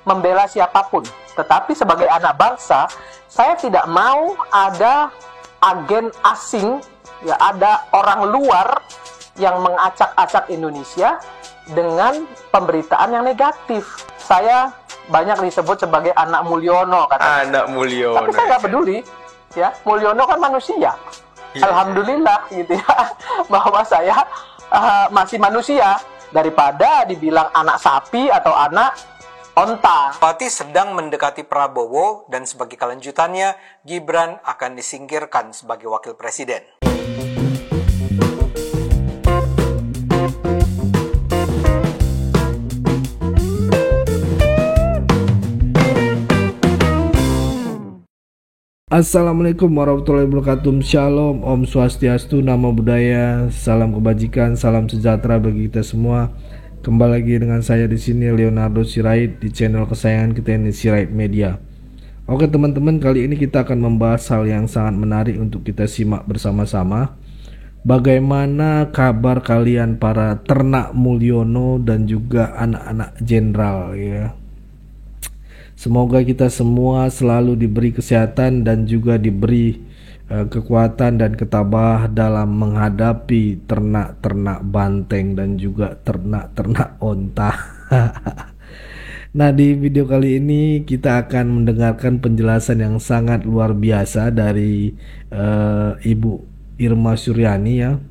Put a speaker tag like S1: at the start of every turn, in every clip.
S1: membela siapapun. Tetapi sebagai anak bangsa, saya tidak mau ada agen asing, ya, ada orang luar yang mengacak-acak Indonesia dengan pemberitaan yang negatif. Saya banyak disebut sebagai anak Mulyono, katanya.
S2: Anak Mulyono.
S1: Tapi saya nggak peduli, ya. Mulyono kan manusia. Alhamdulillah, gitu ya, bahwa saya masih manusia daripada dibilang anak sapi atau anak onta.
S3: Pati sedang mendekati Prabowo dan sebagai kelanjutannya Gibran akan disingkirkan sebagai wakil presiden.
S4: Assalamualaikum warahmatullahi wabarakatuh. Shalom, Om Swastiastu, Namo Buddhaya, salam kebajikan, salam sejahtera bagi kita semua. Kembali lagi dengan saya di sini Leonardo Sirait di channel kesayangan kita ini, Sirait Media. Oke teman-teman, kali ini kita akan membahas hal yang sangat menarik untuk kita simak bersama-sama. Bagaimana kabar kalian para ternak Mulyono dan juga anak-anak jenderal, ya. Semoga kita semua selalu diberi kesehatan dan juga diberi kekuatan dan ketabah dalam menghadapi ternak-ternak banteng dan juga ternak-ternak onta. Nah, di video kali ini kita akan mendengarkan penjelasan yang sangat luar biasa dari Ibu Irma Suryani, ya,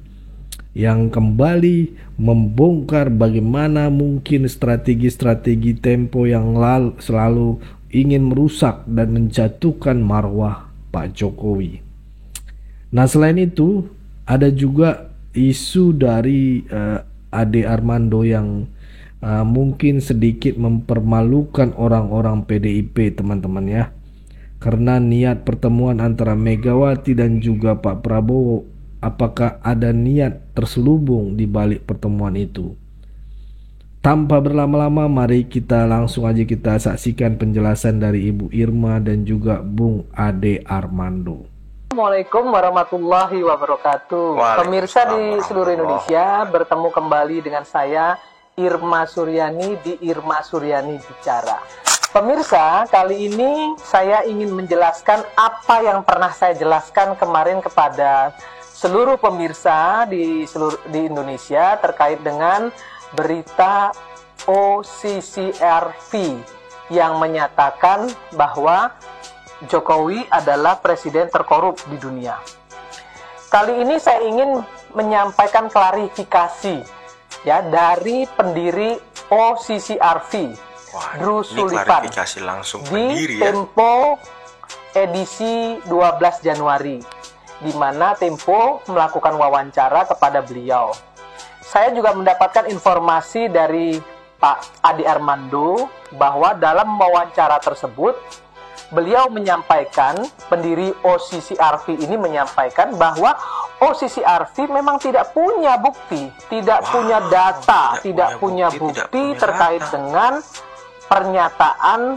S4: yang kembali membongkar bagaimana mungkin strategi-strategi Tempo yang selalu ingin merusak dan menjatuhkan marwah Pak Jokowi. Nah, selain itu ada juga isu dari Ade Armando yang mungkin sedikit mempermalukan orang-orang PDIP, teman-teman, ya, karena niat pertemuan antara Megawati dan juga Pak Prabowo. Apakah ada niat terselubung di balik pertemuan itu? Tanpa berlama-lama, mari kita langsung aja kita saksikan penjelasan dari Ibu Irma dan juga Bung Ade Armando.
S1: Assalamualaikum warahmatullahi wabarakatuh. Pemirsa di seluruh Indonesia, bertemu kembali dengan saya Irma Suryani di Irma Suryani Bicara. Pemirsa, kali ini saya ingin menjelaskan apa yang pernah saya jelaskan kemarin kepada seluruh pemirsa di Indonesia terkait dengan berita OCCRV yang menyatakan bahwa Jokowi adalah presiden terkorup di dunia. Kali ini saya ingin menyampaikan klarifikasi, ya, dari pendiri OCCRV, Drew Sullivan, di Tempo edisi 12 Januari, di mana Tempo melakukan wawancara kepada beliau. Saya juga mendapatkan informasi dari Pak Ade Armando bahwa dalam wawancara tersebut beliau menyampaikan, pendiri OCCRV ini menyampaikan bahwa OCCRV memang tidak punya bukti, tidak punya data, tidak punya bukti terkait dengan pernyataan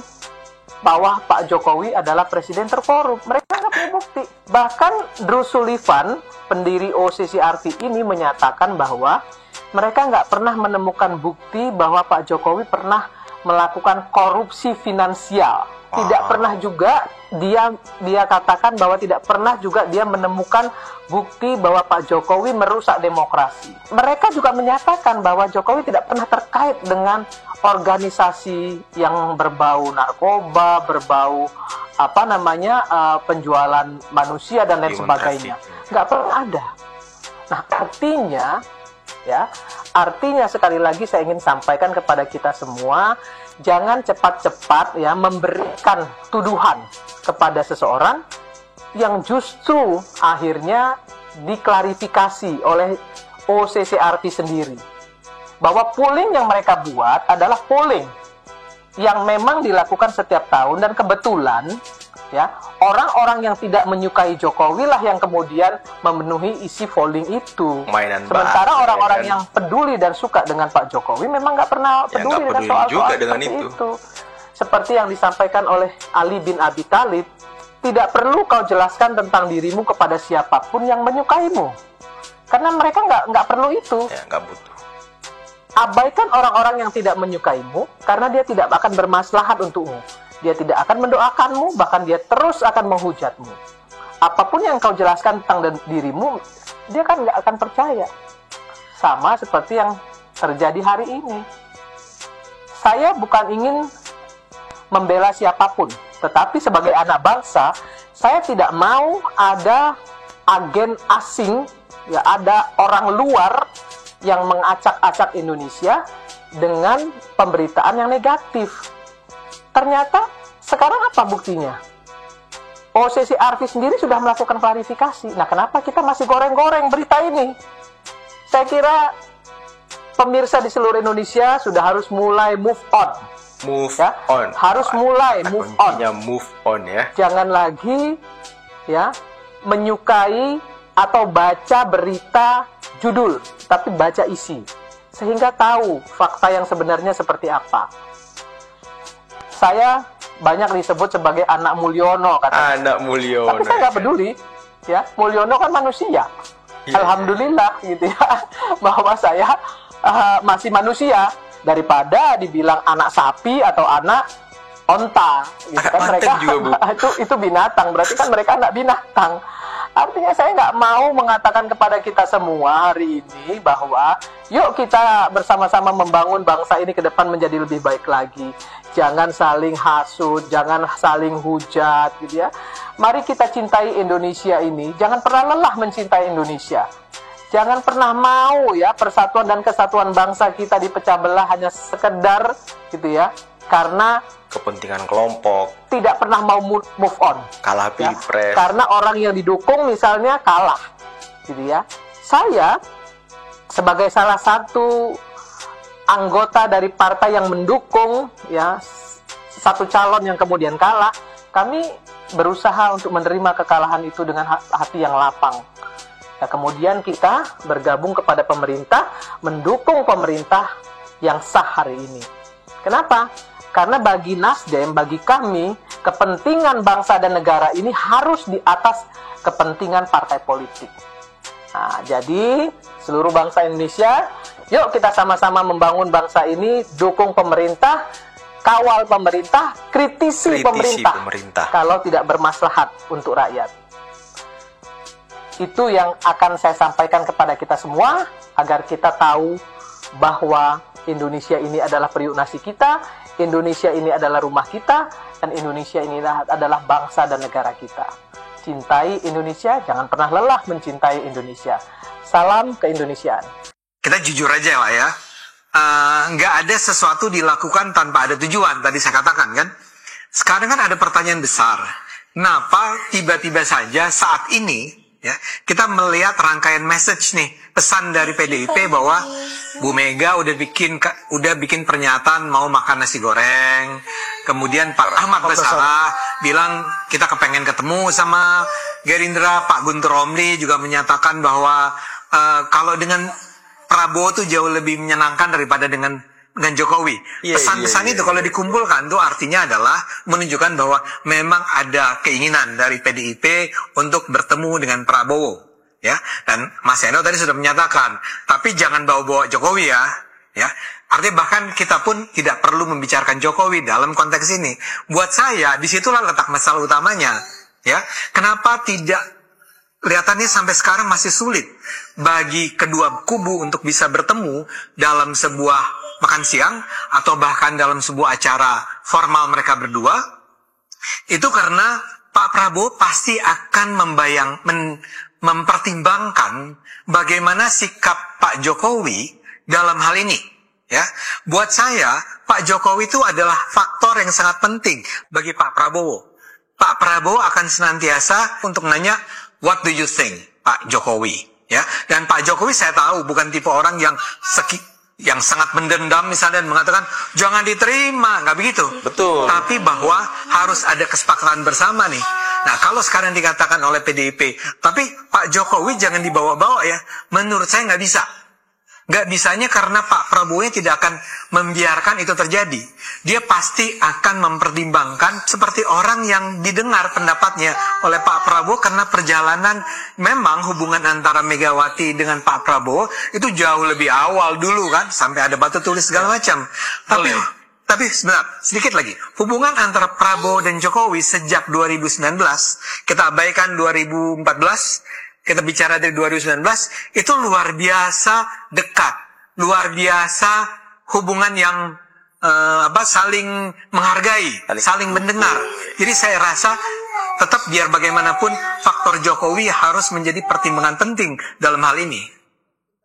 S1: bahwa Pak Jokowi adalah presiden terkorup. Mereka nggak punya bukti. Bahkan Drew Sullivan, pendiri OCCRV ini menyatakan bahwa mereka nggak pernah menemukan bukti bahwa Pak Jokowi pernah melakukan korupsi finansial. Tidak pernah juga dia katakan bahwa tidak pernah juga dia menemukan bukti bahwa Pak Jokowi merusak demokrasi. Mereka juga menyatakan bahwa Jokowi tidak pernah terkait dengan organisasi yang berbau narkoba, berbau penjualan manusia dan lain sebagainya. Nggak pernah ada. Nah, artinya sekali lagi saya ingin sampaikan kepada kita semua, jangan cepat-cepat, ya, memberikan tuduhan kepada seseorang yang justru akhirnya diklarifikasi oleh OCCRV sendiri. Bahwa polling yang mereka buat adalah polling yang memang dilakukan setiap tahun, dan kebetulan, ya, orang-orang yang tidak menyukai Jokowi lah yang kemudian memenuhi isi polling itu. Sementara orang-orang yang peduli dan suka dengan Pak Jokowi memang nggak pernah peduli dengan soal-soal seperti itu. Seperti yang disampaikan oleh Ali bin Abi Thalib, tidak perlu kau jelaskan tentang dirimu kepada siapapun yang menyukaimu, karena mereka nggak perlu itu.
S2: Ya, nggak butuh.
S1: Abaikan orang-orang yang tidak menyukaimu, karena dia tidak akan bermaslahat untukmu. Dia tidak akan mendoakanmu, bahkan dia terus akan menghujatmu. Apapun yang kau jelaskan tentang dirimu, dia kan nggak akan percaya. Sama seperti yang terjadi hari ini. Saya bukan ingin membela siapapun, tetapi sebagai anak bangsa, saya tidak mau ada agen asing, ya, ada orang luar yang mengacak-acak Indonesia dengan pemberitaan yang negatif. Ternyata sekarang apa buktinya? OCC Arfi sendiri sudah melakukan klarifikasi. Nah, kenapa kita masih goreng-goreng berita ini? Saya kira pemirsa di seluruh Indonesia sudah harus mulai move on. Harus mulai move on.
S2: Move on ya.
S1: Jangan lagi ya menyukai atau baca berita judul, tapi baca isi, sehingga tahu fakta yang sebenarnya seperti apa. Saya banyak disebut sebagai anak Mulyono, katanya.
S2: Anak Mulyono.
S1: Tapi saya nggak peduli, ya. Mulyono kan manusia. Alhamdulillah, gitu ya, bahwa saya masih manusia, daripada dibilang anak sapi atau anak onta. Gitu kan, mereka
S2: juga, Bu.
S1: itu binatang, berarti kan mereka anak binatang. Artinya saya nggak mau mengatakan kepada kita semua hari ini bahwa yuk kita bersama-sama membangun bangsa ini ke depan menjadi lebih baik lagi. Jangan saling hasut, jangan saling hujat, gitu ya. Mari kita cintai Indonesia ini. Jangan pernah lelah mencintai Indonesia. Jangan pernah mau ya persatuan dan kesatuan bangsa kita dipecah belah hanya sekedar gitu ya, karena
S2: kepentingan kelompok,
S1: tidak pernah mau move on,
S2: kalah pilpres,
S1: karena orang yang didukung misalnya kalah, gitu ya. Saya sebagai salah satu anggota dari partai yang mendukung ya satu calon yang kemudian kalah, kami berusaha untuk menerima kekalahan itu dengan hati yang lapang. Nah, kemudian kita bergabung kepada pemerintah, mendukung pemerintah yang sah hari ini. Kenapa? Karena bagi Nasdem, bagi kami, kepentingan bangsa dan negara ini harus di atas kepentingan partai politik. Nah, jadi seluruh bangsa Indonesia, yuk kita sama-sama membangun bangsa ini, dukung pemerintah, kawal pemerintah, kritisi pemerintah kalau tidak bermaslahat untuk rakyat. Itu yang akan saya sampaikan kepada kita semua, agar kita tahu bahwa Indonesia ini adalah periuk nasi kita, Indonesia ini adalah rumah kita, dan Indonesia ini adalah bangsa dan negara kita. Cintai Indonesia, jangan pernah lelah mencintai Indonesia. Salam keindonesiaan.
S3: Kita jujur aja lah ya, nggak ada sesuatu dilakukan tanpa ada tujuan, tadi saya katakan kan. Sekarang kan ada pertanyaan besar, kenapa tiba-tiba saja saat ini ya kita melihat rangkaian message nih, pesan dari PDIP bahwa Bu Mega udah bikin pernyataan mau makan nasi goreng. Kemudian Pak Ahmad Basarah bilang kita kepengen ketemu sama Gerindra. Pak Guntur Romli juga menyatakan bahwa kalau dengan Prabowo tuh jauh lebih menyenangkan daripada dengan Jokowi. Pesan-pesan itu kalau dikumpulkan tuh artinya adalah menunjukkan bahwa memang ada keinginan dari PDIP untuk bertemu dengan Prabowo, ya. Dan Mas Eno tadi sudah menyatakan, tapi jangan bawa-bawa Jokowi ya. Artinya bahkan kita pun tidak perlu membicarakan Jokowi dalam konteks ini. Buat saya disitulah letak masalah utamanya, ya. Kenapa tidak kelihatannya sampai sekarang masih sulit bagi kedua kubu untuk bisa bertemu dalam sebuah makan siang atau bahkan dalam sebuah acara formal mereka berdua? Itu karena Pak Prabowo pasti akan mempertimbangkan bagaimana sikap Pak Jokowi dalam hal ini, ya. Buat saya Pak Jokowi itu adalah faktor yang sangat penting bagi Pak Prabowo. Pak Prabowo akan senantiasa untuk nanya, what do you think, Pak Jokowi, ya. Dan Pak Jokowi saya tahu bukan tipe orang yang sangat mendendam misalnya dan mengatakan jangan diterima, nggak begitu.
S2: Betul.
S3: Tapi bahwa harus ada kesepakatan bersama nih. Nah, kalau sekarang dikatakan oleh PDIP, tapi Pak Jokowi jangan dibawa-bawa ya, menurut saya nggak bisa. Nggak bisanya karena Pak Prabowo tidak akan membiarkan itu terjadi. Dia pasti akan mempertimbangkan seperti orang yang didengar pendapatnya oleh Pak Prabowo, karena perjalanan memang hubungan antara Megawati dengan Pak Prabowo itu jauh lebih awal dulu kan, sampai ada batu tulis segala macam. Tapi sebentar, sedikit lagi. Hubungan antara Prabowo dan Jokowi sejak 2019, kita abaikan 2014, kita bicara dari 2019, itu luar biasa dekat, luar biasa hubungan yang saling menghargai, saling mendengar. Jadi saya rasa tetap biar bagaimanapun faktor Jokowi harus menjadi pertimbangan penting dalam hal ini.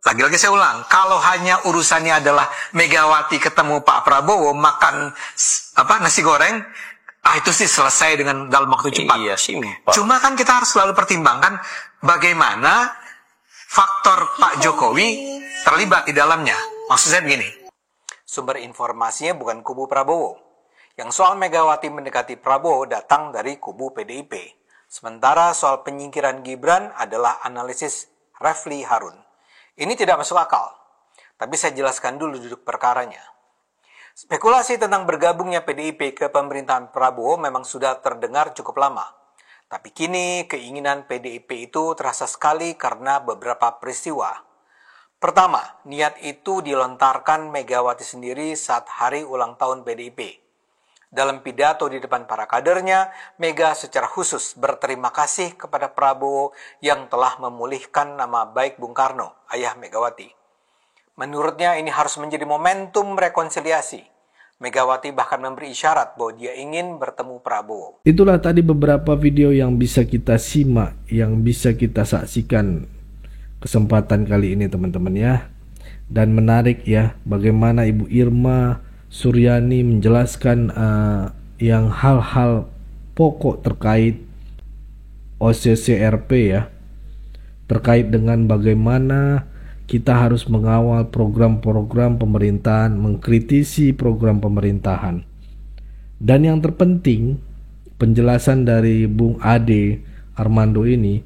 S3: Lagi-lagi saya ulang, kalau hanya urusannya adalah Megawati ketemu Pak Prabowo makan nasi goreng, itu sih selesai dengan dalam waktu cepat.
S2: Iya sih.
S3: Cuma kan kita harus selalu pertimbangkan bagaimana faktor Pak Jokowi terlibat di dalamnya. Maksud saya begini, sumber informasinya bukan kubu Prabowo. Yang soal Megawati mendekati Prabowo datang dari kubu PDIP. Sementara soal penyingkiran Gibran adalah analisis Refli Harun. Ini tidak masuk akal, tapi saya jelaskan dulu duduk perkaranya. Spekulasi tentang bergabungnya PDIP ke pemerintahan Prabowo memang sudah terdengar cukup lama. Tapi kini keinginan PDIP itu terasa sekali karena beberapa peristiwa. Pertama, niat itu dilontarkan Megawati sendiri saat hari ulang tahun PDIP. Dalam pidato di depan para kadernya, Mega secara khusus berterima kasih kepada Prabowo yang telah memulihkan nama baik Bung Karno, ayah Megawati. Menurutnya ini harus menjadi momentum rekonsiliasi. Megawati bahkan memberi isyarat bahwa dia ingin bertemu Prabowo.
S4: Itulah tadi beberapa video yang bisa kita simak, yang bisa kita saksikan kesempatan kali ini teman-teman ya. Dan menarik ya, bagaimana Ibu Irma Suryani menjelaskan yang hal-hal pokok terkait OCCRP ya, terkait dengan bagaimana kita harus mengawal program-program pemerintahan, mengkritisi program pemerintahan. Dan yang terpenting, penjelasan dari Bung Ade Armando ini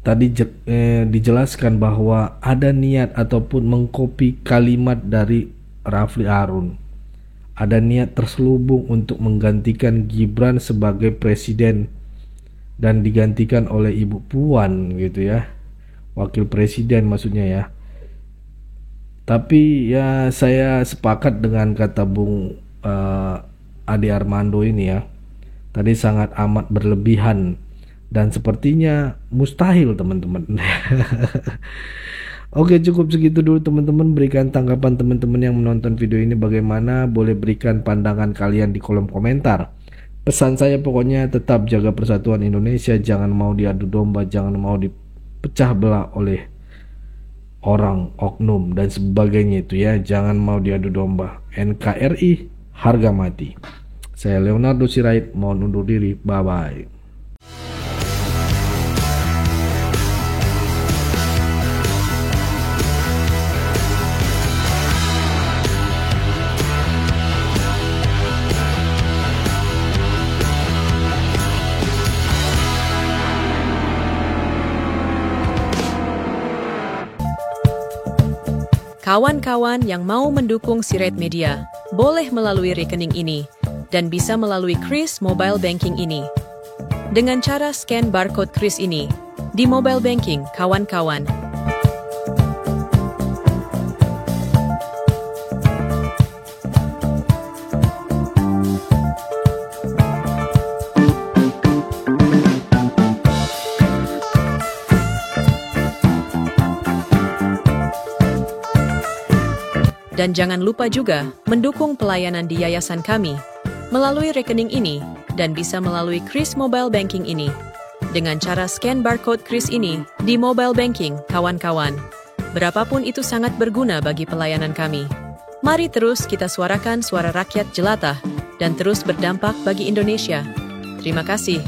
S4: tadi dijelaskan bahwa ada niat ataupun mengcopy kalimat dari Refli Harun. Ada niat terselubung untuk menggantikan Gibran sebagai presiden dan digantikan oleh Ibu Puan gitu ya, wakil presiden maksudnya ya. Tapi ya saya sepakat dengan kata Bung Ade Armando ini ya, tadi sangat amat berlebihan dan sepertinya mustahil teman-teman. Oke, cukup segitu dulu teman-teman. Berikan tanggapan teman-teman yang menonton video ini bagaimana. Boleh berikan pandangan kalian di kolom komentar. Pesan saya pokoknya tetap jaga persatuan Indonesia. Jangan mau diadu domba, jangan mau dipecah belah oleh orang, oknum dan sebagainya itu ya. Jangan mau diadu domba. NKRI harga mati. Saya Leonardo Sirait mohon undur diri. Bye bye.
S5: Kawan-kawan yang mau mendukung Sirait Media, boleh melalui rekening ini dan bisa melalui Kris Mobile Banking ini. Dengan cara scan barcode Kris ini di mobile banking, kawan-kawan. Dan jangan lupa juga mendukung pelayanan di yayasan kami melalui rekening ini dan bisa melalui Kris Mobile Banking ini dengan cara scan barcode Kris ini di mobile banking, kawan-kawan. Berapapun itu sangat berguna bagi pelayanan kami. Mari terus kita suarakan suara rakyat jelata dan terus berdampak bagi Indonesia. Terima kasih.